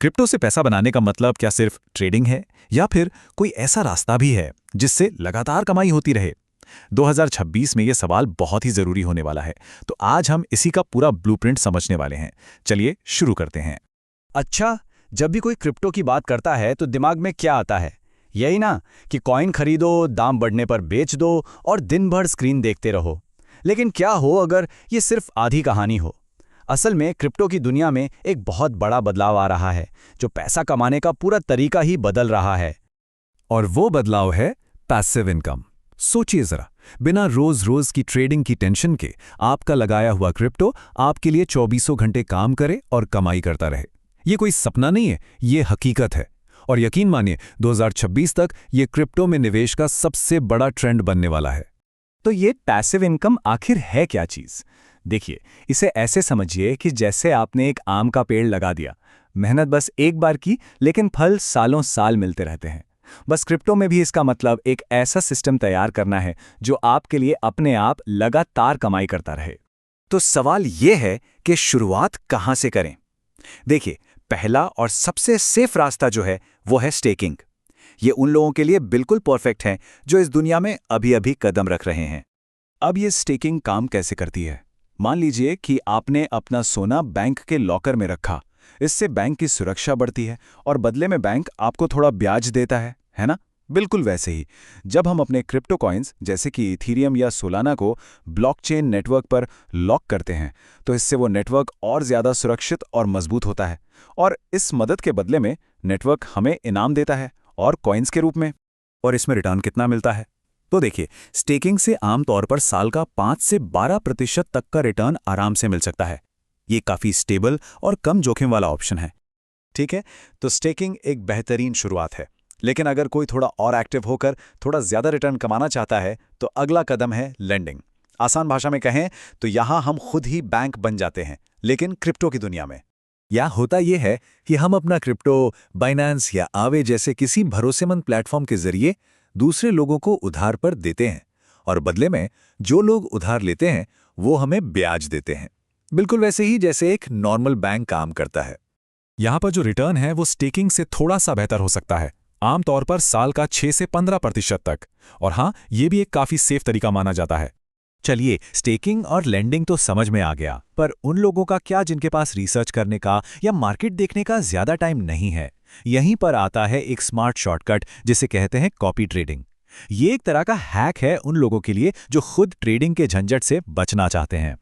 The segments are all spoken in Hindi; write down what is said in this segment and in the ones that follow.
क्रिप्टो से पैसा बनाने का मतलब क्या सिर्फ ट्रेडिंग है या फिर कोई ऐसा रास्ता भी है जिससे लगातार कमाई होती रहे? 2026 में ये सवाल बहुत ही जरूरी होने वाला है। तो आज हम इसी का पूरा ब्लूप्रिंट समझने वाले हैं। चलिए शुरू करते हैं। अच्छा, जब भी कोई क्रिप्टो की बात करता है तो दिमाग में क्या आता है? यही ना कि कॉइन खरीदो, दाम बढ़ने पर बेच दो और दिन भर स्क्रीन देखते रहो। लेकिन क्या हो अगर ये सिर्फ आधी कहानी हो? असल में क्रिप्टो की दुनिया में एक बहुत बड़ा बदलाव आ रहा है जो पैसा कमाने का पूरा तरीका ही बदल रहा है। और वो बदलाव है पैसिव इनकम। सोचिए जरा, बिना रोज रोज की ट्रेडिंग की टेंशन के आपका लगाया हुआ क्रिप्टो आपके लिए 24 घंटे काम करे और कमाई करता रहे। ये कोई सपना नहीं है, ये हकीकत है। और यकीन मानिए 2026 तक ये क्रिप्टो में निवेश का सबसे बड़ा ट्रेंड बनने वाला है। तो ये पैसिव इनकम आखिर है क्या चीज़? देखिए, इसे ऐसे समझिए कि जैसे आपने एक आम का पेड़ लगा दिया। मेहनत बस एक बार की, लेकिन फल सालों साल मिलते रहते हैं। बस क्रिप्टो में भी इसका मतलब एक ऐसा सिस्टम तैयार करना है जो आपके लिए अपने आप लगातार कमाई करता रहे। तो सवाल ये है कि शुरुआत कहाँ से करें? देखिए, पहला और सबसे सेफ रास्ता जो है वो है स्टेकिंग। ये उन लोगों के लिए बिल्कुल परफेक्ट है जो इस दुनिया में अभी अभी कदम रख रहे हैं। अब ये स्टेकिंग काम कैसे करती है? मान लीजिए कि आपने अपना सोना बैंक के लॉकर में रखा। इससे बैंक की सुरक्षा बढ़ती है और बदले में बैंक आपको थोड़ा ब्याज देता है ना? बिल्कुल वैसे ही जब हम अपने क्रिप्टो कॉइन्स जैसे कि इथीरियम या सोलाना को ब्लॉकचेन नेटवर्क पर लॉक करते हैं, तो इससे वो नेटवर्क और ज़्यादा सुरक्षित और मजबूत होता है। और इस मदद के बदले में नेटवर्क हमें इनाम देता है और कॉइन्स के रूप में। और इसमें रिटर्न कितना मिलता है? तो देखिए, स्टेकिंग से आमतौर पर साल का 5 से 12% तक का रिटर्न आराम से मिल सकता है। ये काफ़ी स्टेबल और कम जोखिम वाला ऑप्शन है। ठीक है, तो स्टेकिंग एक बेहतरीन शुरुआत है। लेकिन अगर कोई थोड़ा और एक्टिव होकर थोड़ा ज़्यादा रिटर्न कमाना चाहता है तो अगला कदम है लेंडिंग। आसान भाषा में कहें तो यहाँ हम खुद ही बैंक बन जाते हैं, लेकिन क्रिप्टो की दुनिया में। या होता यह है कि हम अपना क्रिप्टो बाइनेंस या आवे जैसे किसी भरोसेमंद प्लेटफॉर्म के जरिए दूसरे लोगों को उधार पर देते हैं, और बदले में जो लोग उधार लेते हैं वो हमें ब्याज देते हैं। बिल्कुल वैसे ही जैसे एक नॉर्मल बैंक काम करता है। यहाँ पर जो रिटर्न है वो स्टेकिंग से थोड़ा सा बेहतर हो सकता है, आमतौर पर साल का 6 से 15% तक। और हाँ, ये भी एक काफ़ी सेफ तरीका माना जाता है। चलिए, स्टेकिंग और लेंडिंग तो समझ में आ गया, पर उन लोगों का क्या जिनके पास रिसर्च करने का या मार्केट देखने का ज़्यादा टाइम नहीं है? यहीं पर आता है एक स्मार्ट शॉर्टकट जिसे कहते हैं कॉपी ट्रेडिंग। ये एक तरह का हैक है उन लोगों के लिए जो खुद ट्रेडिंग के झंझट से बचना चाहते हैं।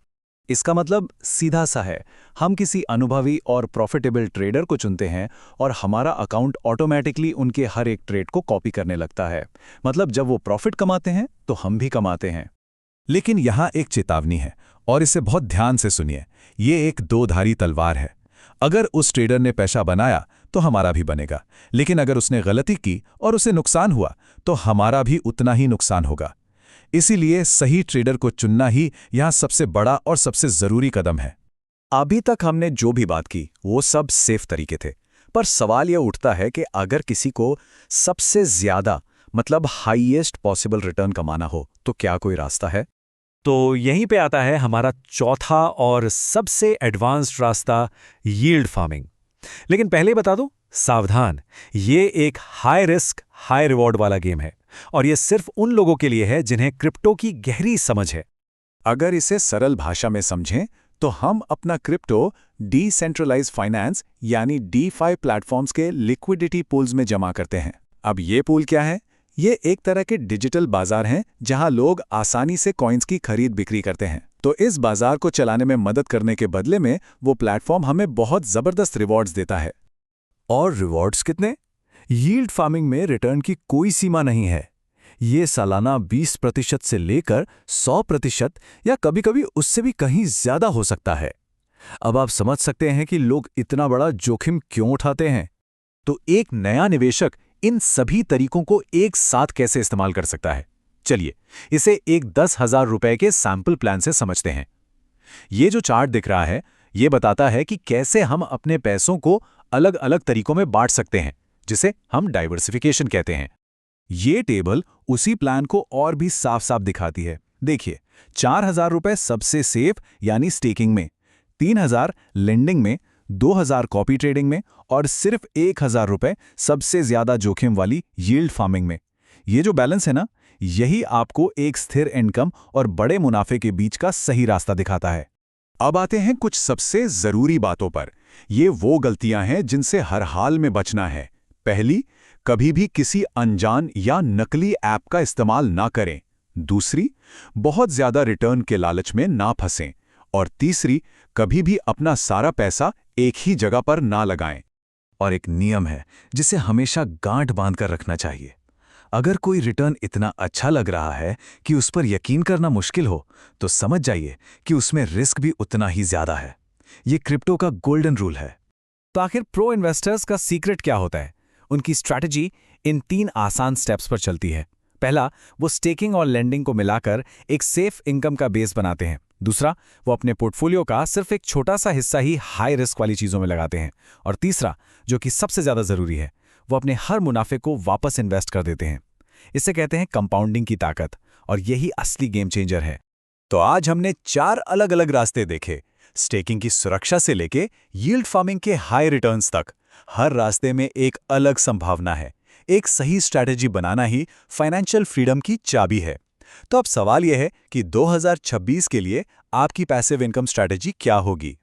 इसका मतलब सीधा सा है, हम किसी अनुभवी और प्रॉफिटेबल ट्रेडर को चुनते हैं और हमारा अकाउंट ऑटोमेटिकली उनके हर एक ट्रेड को कॉपी करने लगता है। मतलब जब वो प्रॉफिट कमाते हैं तो हम भी कमाते हैं। लेकिन यहाँ एक चेतावनी है, और इसे बहुत ध्यान से सुनिए। ये एक दो-धारी तलवार है। अगर उस ट्रेडर ने पैसा बनाया तो हमारा भी बनेगा, लेकिन अगर उसने गलती की और उसे नुकसान हुआ तो हमारा भी उतना ही नुकसान होगा। इसीलिए सही ट्रेडर को चुनना ही यहाँ सबसे बड़ा और सबसे जरूरी कदम है। अभी तक हमने जो भी बात की वो सब सेफ तरीके थे, पर सवाल यह उठता है कि अगर किसी को सबसे ज्यादा मतलब हाईएस्ट पॉसिबल रिटर्न कमाना हो तो क्या कोई रास्ता है? तो यहीं पे आता है हमारा चौथा और सबसे एडवांस्ड रास्ता, यील्ड फार्मिंग। लेकिन पहले बता दूं, सावधान, ये एक हाई रिस्क हाई रिवॉर्ड वाला गेम है, और ये सिर्फ उन लोगों के लिए है जिन्हें क्रिप्टो की गहरी समझ है। अगर इसे सरल भाषा में समझें तो हम अपना क्रिप्टो डिसेंट्रलाइज्ड फाइनेंस यानी DeFi प्लेटफॉर्म्स के लिक्विडिटी पूल्स में जमा करते हैं। अब ये पूल क्या है? ये एक तरह के डिजिटल बाजार हैं जहां लोग आसानी से कॉइन्स की खरीद बिक्री करते हैं। तो इस बाजार को चलाने में मदद करने के बदले में वो प्लेटफॉर्म हमें बहुत जबरदस्त रिवॉर्ड्स देता है। और रिवॉर्ड्स कितने? यील्ड फार्मिंग में रिटर्न की कोई सीमा नहीं है। ये सालाना 20% से लेकर 100% या कभी-कभी उससे भी कहीं ज्यादा हो सकता है। अब आप समझ सकते हैं कि लोग इतना बड़ा जोखिम क्यों उठाते हैं। तो एक नया निवेशक इन सभी तरीकों को एक साथ कैसे इस्तेमाल कर सकता है? चलिए, इसे एक 10,000 रुपए के सैंपल प्लान से समझते हैं। ये जो चार्ट दिख रहा है, ये बताता है कि कैसे हम अपने पैसों को अलग अलग तरीकों में बांट सकते हैं, जिसे हम डाइवर्सिफिकेशन कहते हैं। ये टेबल उसी प्लान को और भी साफ साफ दिखाती है। देखिए, 4,000 रुपए सबसे सेफ यानी स्टेकिंग में, 3,000 लेंडिंग में, 2000 कॉपी ट्रेडिंग में और सिर्फ 1000 रुपए सबसे ज्यादा जोखिम वाली यील्ड फार्मिंग में। ये जो बैलेंस है ना, यही आपको एक स्थिर इनकम और बड़े मुनाफे के बीच का सही रास्ता दिखाता है। अब आते हैं कुछ सबसे जरूरी बातों पर। ये वो गलतियां हैं जिनसे हर हाल में बचना है। पहली, कभी भी किसी अनजान या नकली ऐप का इस्तेमाल ना करें। दूसरी, बहुत ज्यादा रिटर्न के लालच में ना फंसें। और तीसरी, कभी भी अपना सारा पैसा एक ही जगह पर ना लगाएं। और एक नियम है जिसे हमेशा गांठ बांधकर रखना चाहिए। अगर कोई रिटर्न इतना अच्छा लग रहा है कि उस पर यकीन करना मुश्किल हो, तो समझ जाइए कि उसमें रिस्क भी उतना ही ज्यादा है। ये क्रिप्टो का गोल्डन रूल है। तो आखिर प्रो इन्वेस्टर्स का सीक्रेट क्या होता है? उनकी स्ट्रैटेजी इन 3 आसान स्टेप्स पर चलती है। पहला, वो स्टेकिंग और लेंडिंग को मिलाकर एक सेफ इनकम का बेस बनाते हैं। दूसरा, वो अपने पोर्टफोलियो का सिर्फ एक छोटा सा हिस्सा ही हाई रिस्क वाली चीजों में लगाते हैं। और तीसरा, जो कि सबसे ज्यादा जरूरी है, वो अपने हर मुनाफे को वापस इन्वेस्ट कर देते हैं। इसे कहते हैं कंपाउंडिंग की ताकत, और यही असली गेम चेंजर है। तो आज हमने 4 अलग अलग रास्ते देखे, स्टेकिंग की सुरक्षा से लेके यील्ड फार्मिंग के हाई रिटर्न्स तक। हर रास्ते में एक अलग संभावना है। एक सही स्ट्रैटेजी बनाना ही फाइनेंशियल फ्रीडम की चाबी है। तो अब सवाल यह है कि 2026 के लिए आपकी पैसिव इनकम स्ट्रैटेजी क्या होगी?